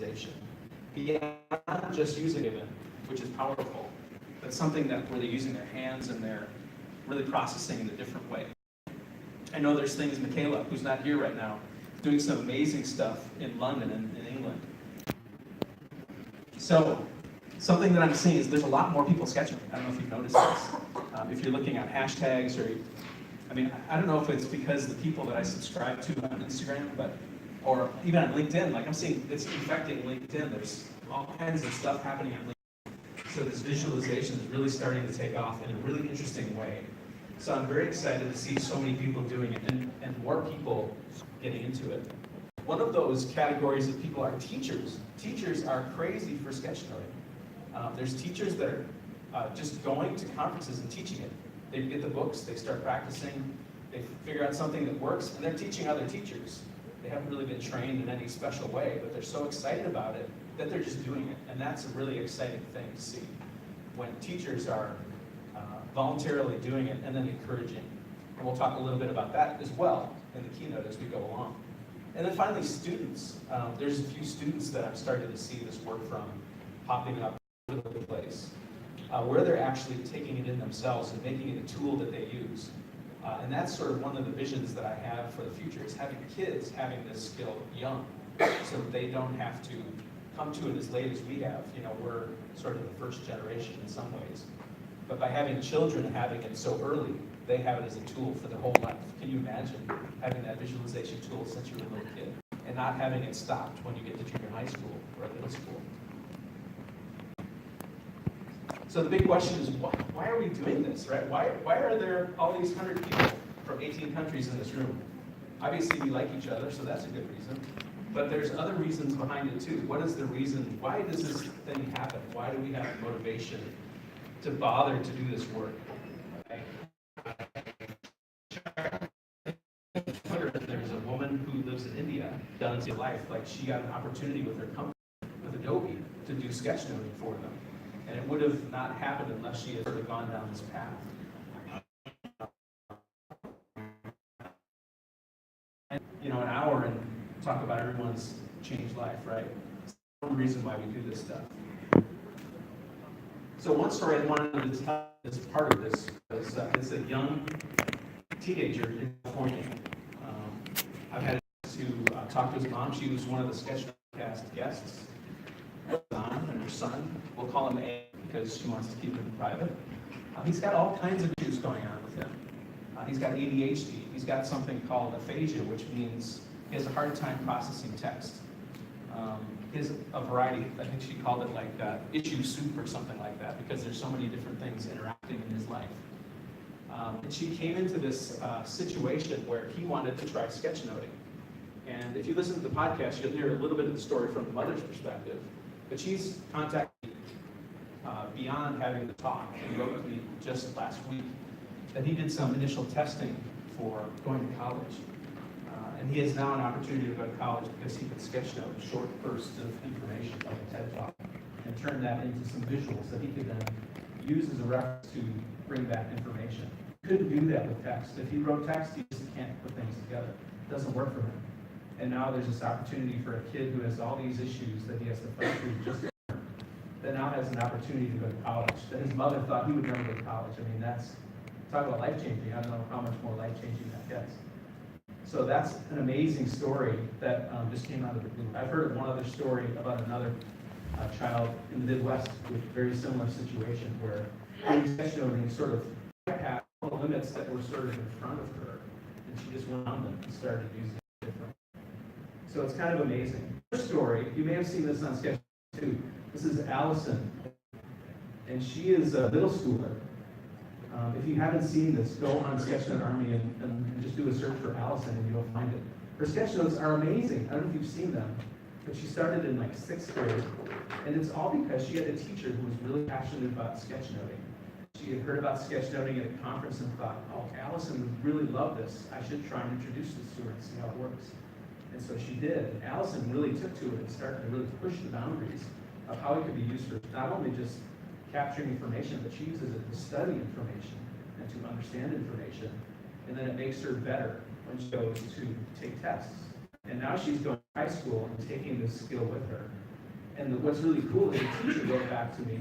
visualization. Beyond just using it, which is powerful, but something that where they're using their hands and they're really processing in a different way. I know there's things, Michaela, who's not here right now, doing some amazing stuff in London and in England. So, something that I'm seeing is there's a lot more people sketching. I don't know if you've noticed this. If you're looking at hashtags I don't know if it's because the people that I subscribe to on Instagram, or even on LinkedIn, like I'm seeing it's infecting LinkedIn. There's all kinds of stuff happening on LinkedIn. So this visualization is really starting to take off in a really interesting way. So I'm very excited to see so many people doing it and more people getting into it. One of those categories of people are teachers. Teachers are crazy for sketchnoting. There's teachers that are just going to conferences and teaching it. They get the books, they start practicing, they figure out something that works, and they're teaching other teachers. They haven't really been trained in any special way, but they're so excited about it that they're just doing it. And that's a really exciting thing to see when teachers are voluntarily doing it and then encouraging. And we'll talk a little bit about that as well in the keynote as we go along. And then finally, students. There's a few students that I'm starting to see this work from popping up all over the place, where they're actually taking it in themselves and making it a tool that they use. And that's sort of one of the visions that I have for the future, is having kids having this skill young, so that they don't have to come to it as late as we have. You know, we're sort of the first generation in some ways. But by having children having it so early, they have it as a tool for their whole life. Can you imagine having that visualization tool since you were a little kid and not having it stopped when you get to junior high school or middle school? So the big question is, why are we doing this, right? Why are there all these 100 people from 18 countries in this room? Obviously, we like each other, so that's a good reason. But there's other reasons behind it too. What is the reason? Why does this thing happen? Why do we have motivation to bother to do this work? There's a woman who lives in India, done in life, like she got an opportunity with her company, with Adobe, to do sketchnoting for them. And it would have not happened unless she had sort of gone down this path. And, an hour and talk about everyone's changed life, right? It's one reason why we do this stuff. So one story I wanted to tell as part of this was it's a young teenager in California. I've had to talk to his mom. She was one of the Sketchnote guests. And her son, we'll call him A because she wants to keep him private. He's got all kinds of issues going on with him. He's got ADHD. He's got something called aphasia, which means he has a hard time processing text. He has a variety, I think she called it like issue soup or something like that, because there's so many different things interacting in his life. And she came into this situation where he wanted to try sketchnoting. And if you listen to the podcast, you'll hear a little bit of the story from the mother's perspective. But she's contacted me beyond having the talk. He wrote with me just last week that he did some initial testing for going to college. And he has now an opportunity to go to college because he could sketchnote short bursts of information like a TED Talk and turn that into some visuals that he could then use as a reference to bring back information. He couldn't do that with text. If he wrote text, he just can't put things together. It doesn't work for him. And now there's this opportunity for a kid who has all these issues that he has to fight through just to learn, that now has an opportunity to go to college, that his mother thought he would never go to college. I mean, talk about life-changing. I don't know how much more life-changing that gets. So that's an amazing story that just came out of the blue. I've heard of one other story about another child in the Midwest with a very similar situation where sketchnoting sort of bypassed all the limits that were sort of in front of her, and she just went on them and started using it differently. So it's kind of amazing. Her story, you may have seen this on Sketchnote too. This is Allison, and she is a middle schooler. If you haven't seen this, go on Sketchnote Army and just do a search for Allison and you'll find it. Her sketchnotes are amazing. I don't know if you've seen them, but she started in like 6th grade. And it's all because she had a teacher who was really passionate about sketchnoting. She had heard about sketchnoting at a conference and thought, oh, Allison would really love this. I should try and introduce this to her and see how it works. And so she did. And Allison really took to it and started to really push the boundaries of how it could be used for not only just capturing information, but she uses it to study information and to understand information. And then it makes her better when she goes to take tests. And now she's going to high school and taking this skill with her And what's really cool is a teacher wrote back to me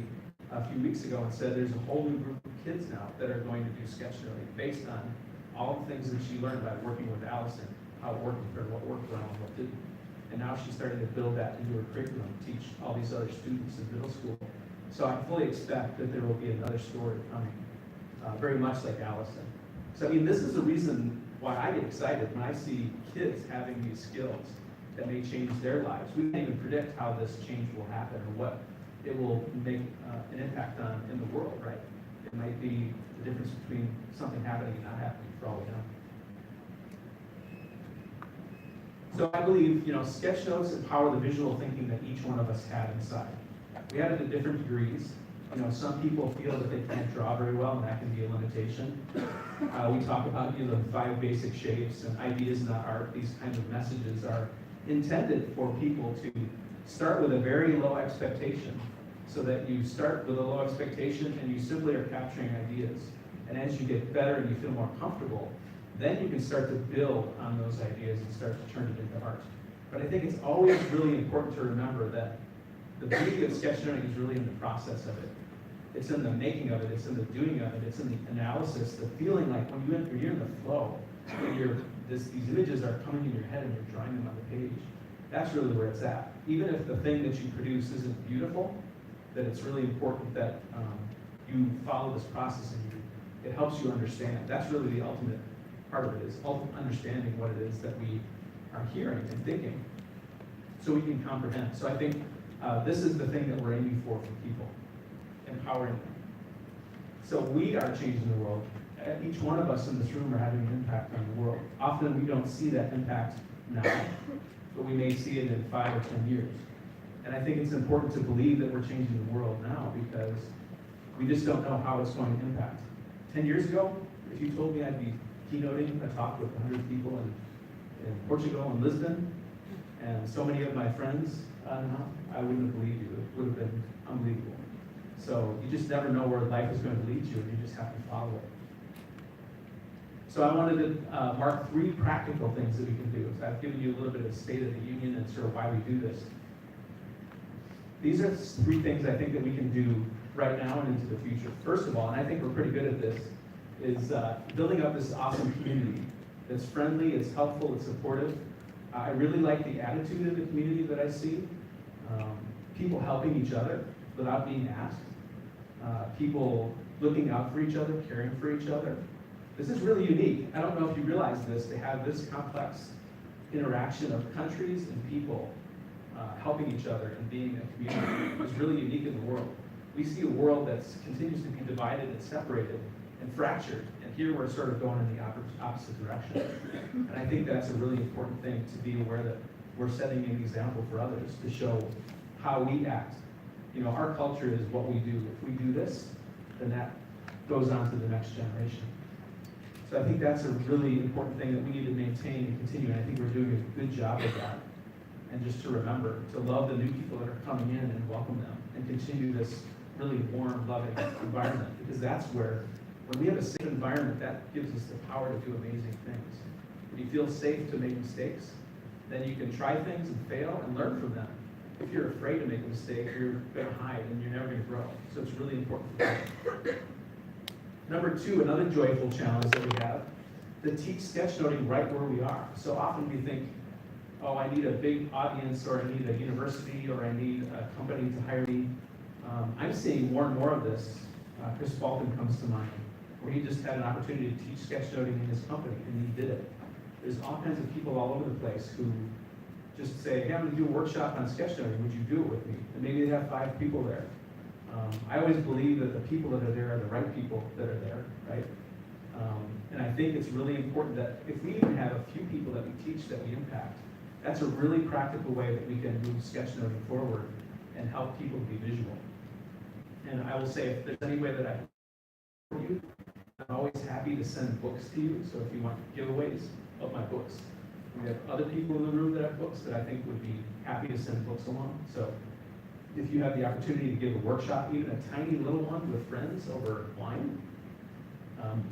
a few weeks ago and said there's a whole new group of kids now that are going to do sketchnoting based on all the things that she learned by working with Allison, how it worked with her, what worked well and what didn't. And now she's starting to build that into her curriculum, teach all these other students in middle school. So I fully expect that there will be another story coming, very much like Allison. So I mean, this is the reason why I get excited when I see kids having these skills that may change their lives. We can't even predict how this change will happen or what it will make an impact on in the world, right? It might be the difference between something happening and not happening for all we know. So I believe, sketchnotes empower the visual thinking that each one of us had inside. We have it at different degrees. Some people feel that they can't draw very well, and that can be a limitation. We talk about the 5 basic shapes and ideas, not art. These kinds of messages are intended for people to start with a very low expectation, so that you start with a low expectation and you simply are capturing ideas. And as you get better and you feel more comfortable, then you can start to build on those ideas and start to turn it into art. But I think it's always really important to remember that the beauty of sketchnoting is really in the process of it. It's in the making of it, it's in the doing of it, it's in the analysis, the feeling like when you're in the flow, when these images are coming in your head and you're drawing them on the page. That's really where it's at. Even if the thing that you produce isn't beautiful, that it's really important that you follow this process and it helps you understand. That's really the ultimate part of it, is understanding what it is that we are hearing and thinking, so we can comprehend. So I think this is the thing that we're aiming for people, empowering them. So we are changing the world. Each one of us in this room are having an impact on the world. Often we don't see that impact now, but we may see it in 5 or 10 years. And I think it's important to believe that we're changing the world now, because we just don't know how it's going to impact. 10 years ago, if you told me I'd be keynoting a talk with 100 people in Portugal and Lisbon, and so many of my friends now, I wouldn't have believed you. It would have been unbelievable. So you just never know where life is going to lead you, and you just have to follow it. So I wanted to mark 3 practical things that we can do. So I've given you a little bit of a state of the union and sort of why we do this. These are 3 things I think that we can do right now and into the future. First of all, and I think we're pretty good at this, is building up this awesome community that's friendly, it's helpful, it's supportive. I really like the attitude of the community that I see. People helping each other without being asked. People looking out for each other, caring for each other. This is really unique. I don't know if you realize this, to have this complex interaction of countries and people helping each other and being a community is really unique in the world. We see a world that continues to be divided and separated and fractured, and here we're sort of going in the opposite direction. And I think that's a really important thing, to be aware that we're setting an example for others to show how we act. Our culture is what we do. If we do this, then that goes on to the next generation. So I think that's a really important thing that we need to maintain and continue, and I think we're doing a good job of that. And just to remember to love the new people that are coming in and welcome them, and continue this really warm, loving environment, because that's where, when we have a safe environment, that gives us the power to do amazing things. When you feel safe to make mistakes, then you can try things and fail and learn from them. If you're afraid to make a mistake, you're going to hide and you're never going to grow. So it's really important for us. Number 2, another joyful challenge that we have, to teach sketchnoting right where we are. So often we think, oh, I need a big audience, or I need a university, or I need a company to hire me. I'm seeing more and more of this. Chris Bolton comes to mind, where he just had an opportunity to teach sketchnoting in his company, and he did it. There's all kinds of people all over the place who just say, hey, I'm going to do a workshop on sketchnoting. Would you do it with me? And maybe they have 5 people there. I always believe that the people that are there are the right people that are there, right? And I think it's really important that if we even have a few people that we teach that we impact, that's a really practical way that we can move sketchnoting forward and help people be visual. And I will say, if there's any way that I can support you, I'm always happy to send books to you. So if you want giveaways of my books, we have other people in the room that have books that I think would be happy to send books along. So if you have the opportunity to give a workshop, even a tiny little one with friends over wine,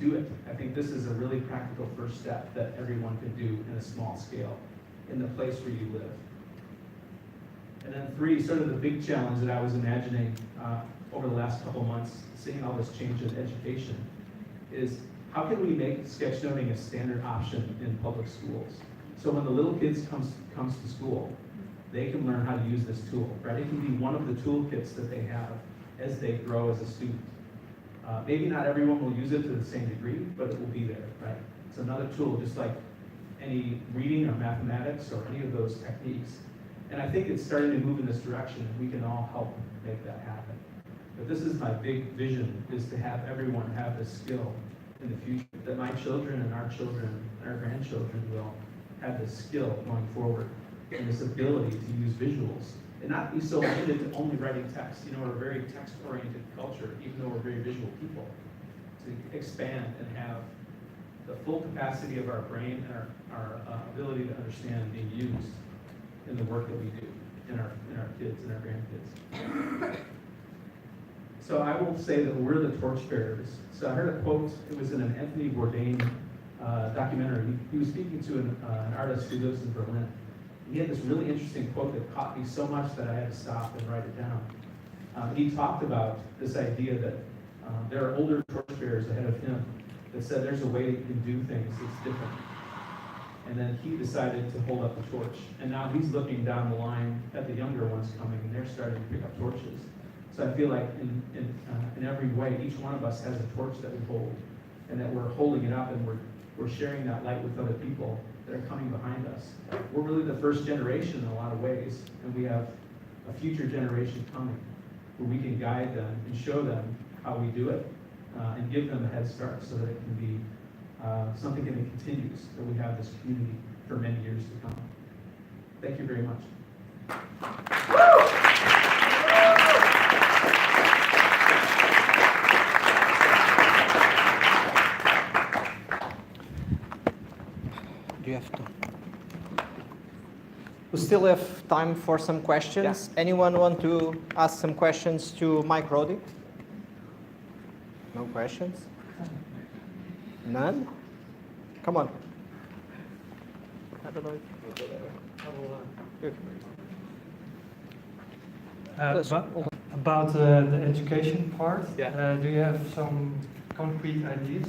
do it. I think this is a really practical first step that everyone can do in a small scale, in the place where you live. And then 3, sort of the big challenge that I was imagining over the last couple months, seeing all this change in education, is how can we make sketchnoting a standard option in public schools? So when the little kids comes to school, they can learn how to use this tool, right? It can be one of the toolkits that they have as they grow as a student. Maybe not everyone will use it to the same degree, but it will be there, right? It's another tool, just like any reading or mathematics or any of those techniques. And I think it's starting to move in this direction, and we can all help make that happen. But this is my big vision, is to have everyone have this skill in the future, that my children and our grandchildren will have this skill going forward, and this ability to use visuals, and not be so limited to only writing text. You know, we're a very text-oriented culture, even though we're very visual people. To expand and have the full capacity of our brain and our ability to understand being used in the work that we do, in our kids and our grandkids. So I will say that we're the torchbearers. So I heard a quote, it was in an Anthony Bourdain documentary. He was speaking to an artist who lives in Berlin. He had this really interesting quote that caught me so much that I had to stop and write it down. He talked about this idea that there are older torchbearers ahead of him that said there's a way you can do things that's different. And then he decided to hold up the torch. And now he's looking down the line at the younger ones coming, and they're starting to pick up torches. So I feel like in every way, each one of us has a torch that we hold, and that we're holding it up, and we're sharing that light with other people that are coming behind us. We're really the first generation in a lot of ways, and we have a future generation coming where we can guide them and show them how we do it, and give them a head start so that it can be something that continues, that we have this community for many years to come. Thank you very much. Do you have to? We still have time for some questions. Yeah. Anyone want to ask some questions to Mike Rohde? No questions? None? Come on. I don't know if you About the education part, yeah. do you have some concrete ideas